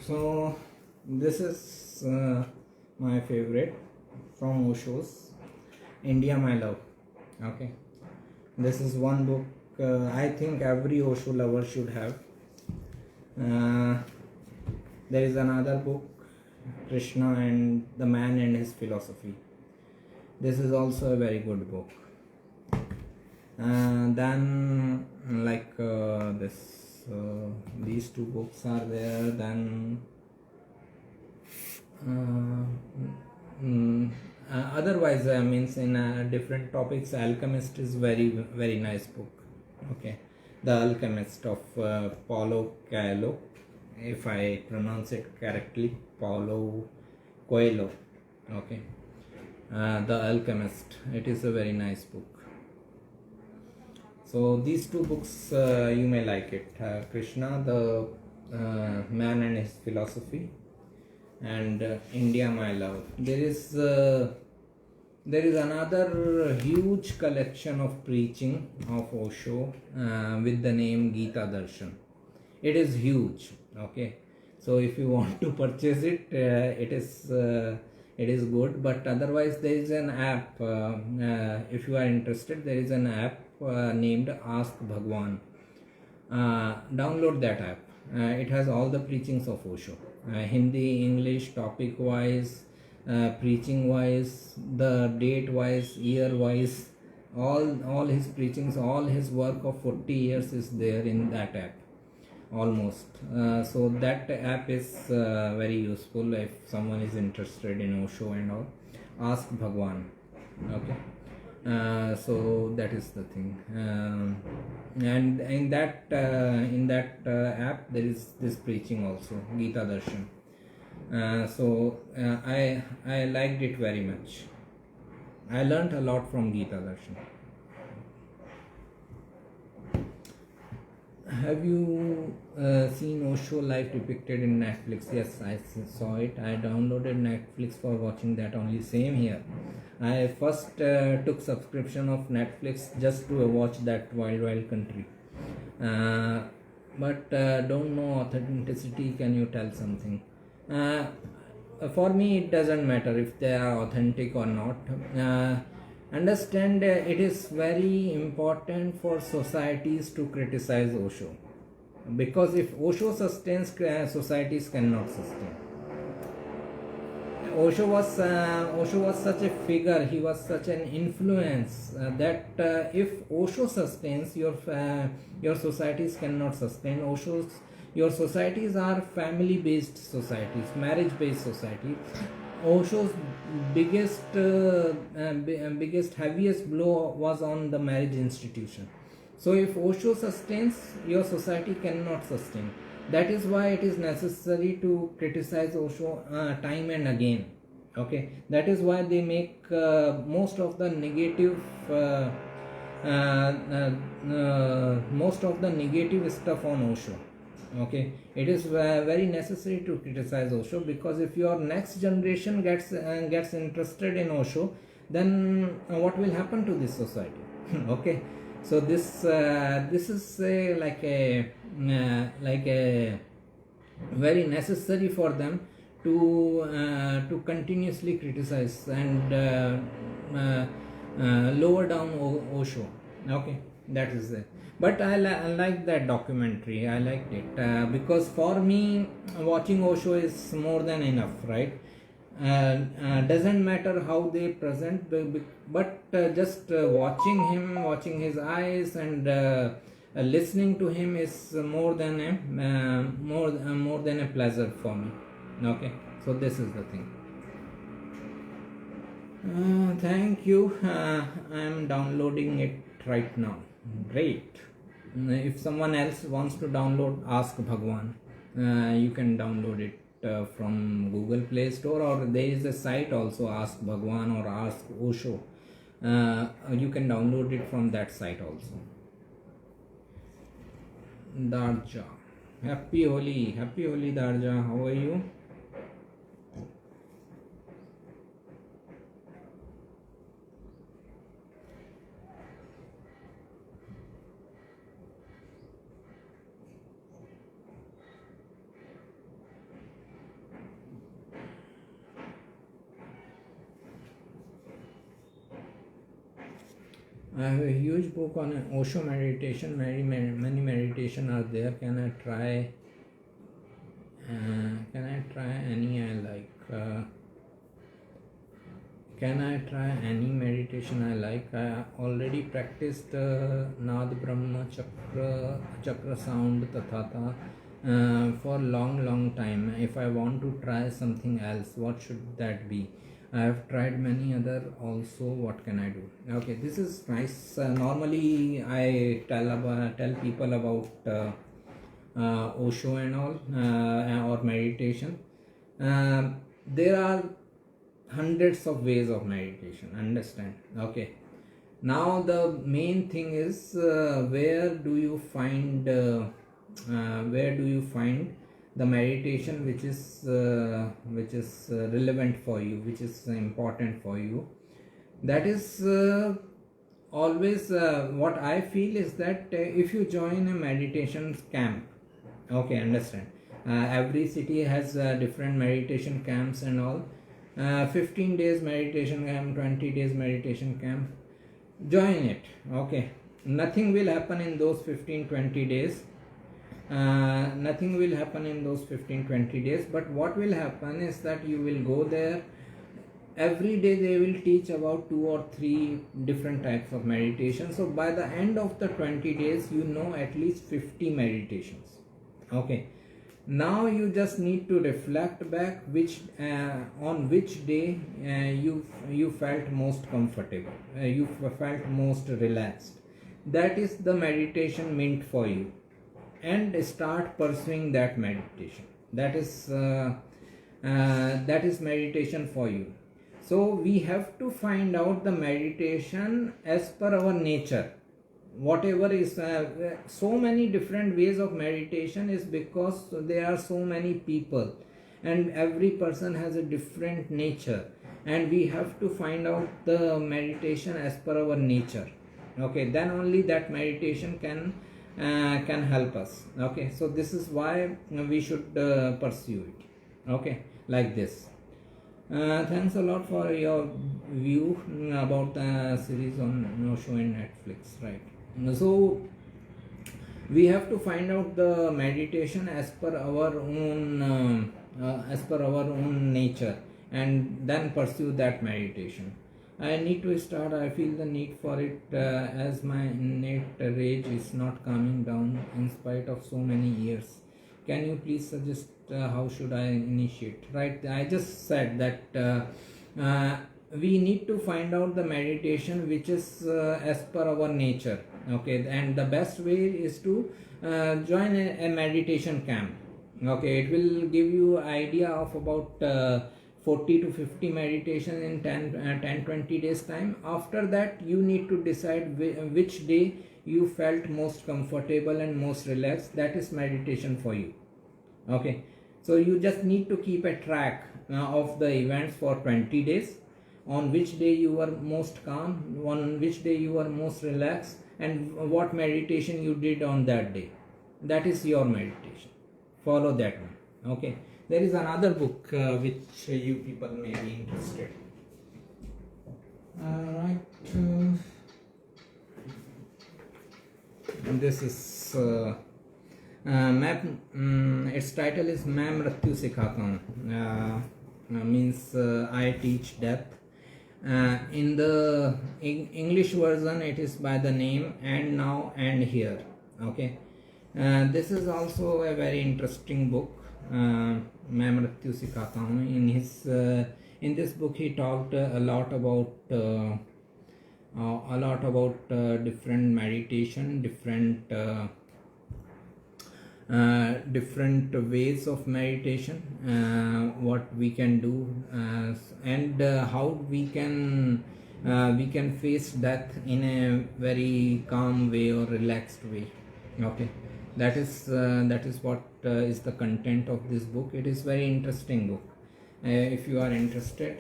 So this is my favorite from Osho's India My Love. Okay, this is one book I think every Osho lover should have. There is another book, Krishna and the Man and His Philosophy. This is also a very good book. Then like these two books are there. Then otherwise means in different topics, Alchemist is very nice book. Okay, The Alchemist of Paulo Coelho, if I pronounce it correctly, Paulo Coelho. Okay, The Alchemist, it is a very nice book. So these two books you may like it, Krishna, the Man and His Philosophy, and India My Love. There is another huge collection of preaching of Osho with the name Gita Darshan. It is huge. Okay, so if you want to purchase it, it is good. But otherwise, there is an app. If you are interested, there is an app named Ask Bhagwan. Download that app. It has all the preachings of Osho, Hindi, English, topic wise, preaching wise, the date wise, year wise, all his preachings, all his work of 40 years is there in that app almost. So that app is very useful if someone is interested in Osho and all. Ask Bhagwan. Okay. So that is the thing, and in that app there is this preaching also, Gita Darshan. So I liked it very much. I learnt a lot from Gita Darshan. Have you seen Osho live depicted in Netflix? Yes, I saw it. I downloaded Netflix for watching that only. Same here. I first took subscription of Netflix just to watch that Wild Country. But don't know authenticity. Can you tell something? For me, it doesn't matter if they are authentic or not. Understand, it is very important for societies to criticize Osho, because if Osho sustains, societies cannot sustain. Osho was such a figure, he was such an influence that if Osho sustains, your societies cannot sustain. Your societies are family based societies, marriage based societies. Osho's biggest heaviest blow was on the marriage institution. So if Osho sustains, your society cannot sustain. That is why it is necessary to criticize Osho time and again. Okay, that is why they make most of the negative stuff on Osho. Okay, it is very necessary to criticize Osho, because if your next generation gets interested in Osho, then what will happen to this society? Okay, so this is like a very necessary for them to continuously criticize and lower down Osho. Okay, that is it. But I like that documentary. I liked it because for me, watching Osho is more than enough, right? Doesn't matter how they present, but just watching his eyes and listening to him is more than a pleasure for me. Okay, so this is the thing. Thank you. I am downloading it right now. Great. If someone else wants to download Ask Bhagwan, you can download it from Google Play Store, or there is a site also, Ask Bhagwan or Ask Osho. You can download it from that site also. Darja. Happy Holi, Darja. How are you? I have a huge book on Osho meditation. Many meditation are there. Can I try? Can I try any I like? Can I try any meditation I like? I already practiced Nad Brahma Chakra Sound Tathata for long time. If I want to try something else, what should that be? I have tried many other also. What can I do? Okay, this is nice. Normally, I tell people about Osho and all or meditation. There are hundreds of ways of meditation, understand? Okay, now the main thing is where do you find the meditation which is relevant for you, which is important for you. That is always what I feel is that if you join a meditation camp, okay, understand, every city has different meditation camps and all. 15 days meditation camp, 20 days meditation camp, join it. Okay, nothing will happen in those 15-20 days. Nothing will happen in those 15-20 days, but what will happen is that you will go there. Every day they will teach about 2 or 3 different types of meditation. So by the end of the 20 days, you know at least 50 meditations. Okay, now you just need to reflect back on which day you felt most comfortable, you felt most relaxed. That is the meditation meant for you, and start pursuing that meditation. That is meditation for you. So we have to find out the meditation as per our nature. Whatever is so many different ways of meditation is because there are so many people and every person has a different nature, and we have to find out the meditation as per our nature. Okay, then only that meditation can help us. Okay, so this is why we should pursue it. Okay, like this. Thanks a lot for your view about the series on Osho in Netflix, right? So we have to find out the meditation as per our own nature, and then pursue that meditation. I need to start. I feel the need for it as my innate rage is not calming down in spite of so many years. Can you please suggest how should I initiate? Right, I just said that we need to find out the meditation which is as per our nature. Okay, and the best way is to join a meditation camp. Okay, it will give you idea of about 40 to 50 meditation in 10-20 days time. After that, you need to decide which day you felt most comfortable and most relaxed. That is meditation for you. Okay, so you just need to keep a track of the events for 20 days, on which day you were most calm, on which day you were most relaxed, and what meditation you did on that day. That is your meditation. Follow that one. Okay, there is another book which you people may be interested. This is its title is मैं मृत्यु सिखाता हूँ, means I teach death. In the English version it is by the name And Now and Here. Okay, this is also a very interesting book. मैं मृत्यु सिखाता हूँ. In this book he talked a lot about different meditation, different ways of meditation, what we can do, and how we can face death in a very calm way or relaxed way. Okay, that is what is the content of this book. It is very interesting book. If you are interested,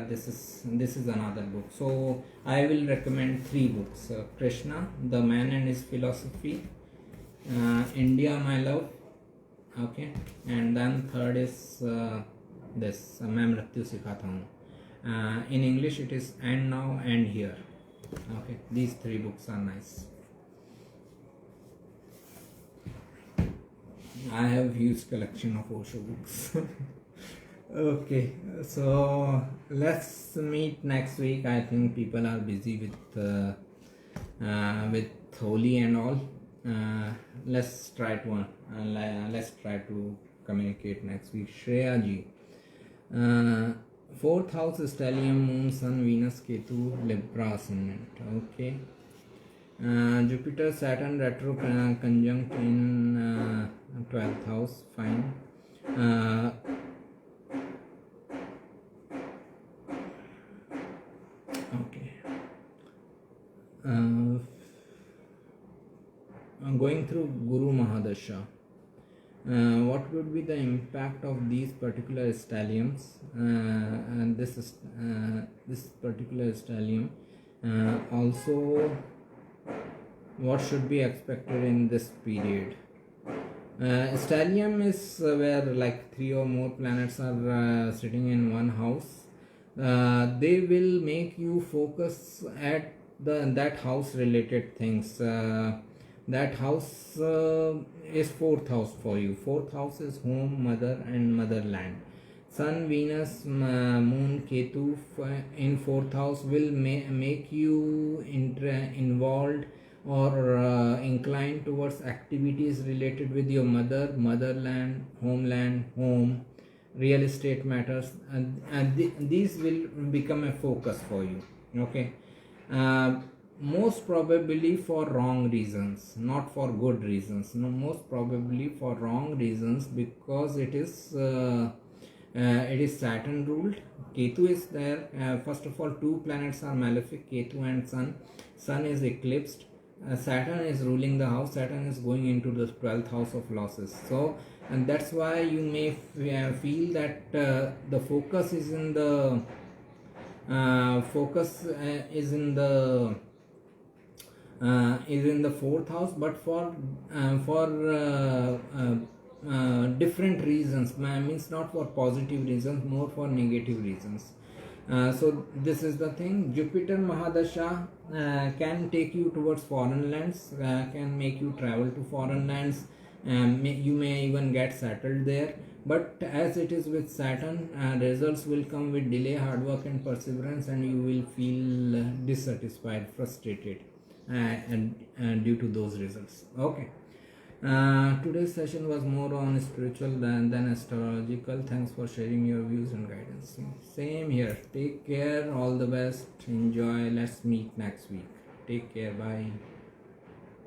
this is another book. So I will recommend 3 books: Krishna, The Man and His Philosophy, India My Love, okay, and then third is this मैं मृत्यु सिखाता हूँ. In English it is And Now and Here. Okay, these 3 books are nice. I have huge collection of Osho books. Okay, so let's meet next week. I think people are busy with Holi and all. Let's try to communicate next week. Shreya ji, 4th house stellium, moon, sun, Venus, Ketu, Libra ascendant. Okay. Jupiter, Saturn retro conjunct in 12th house. Fine. Okay. Going through Guru Mahadasha. What would be the impact of these particular stelliums and this particular stellium? Also, what should be expected in this period? Stellium is where like 3 or more planets are sitting in one house. They will make you focus at that house related things. That house is 4th house for you. 4th house is home, mother and motherland. Sun, Venus, Moon, Ketu in 4th house will make you involved or inclined towards activities related with your mother, motherland, homeland, home, real estate matters, and these will become a focus for you. Okay. Most probably for wrong reasons, not for good reasons. No, most probably for wrong reasons, because it is Saturn ruled. Ketu is there. First of all, 2 planets are malefic, Ketu and Sun. Sun is eclipsed. Saturn is ruling the house. Saturn is going into the 12th house of losses. So, and that's why you may feel that the focus is in the is in the 4th house, but for different reasons. Means not for positive reasons, more for negative reasons. So this is the thing. Jupiter Mahadasha can take you towards foreign lands, can make you travel to foreign lands, you may even get settled there. But as it is with Saturn, results will come with delay, hard work and perseverance, and you will feel dissatisfied, frustrated and due to those results. Okay. Today's session was more on spiritual than astrological. Thanks for sharing your views and guidance. Same here. Take care. All the best. Enjoy. Let's meet next week. Take care. Bye.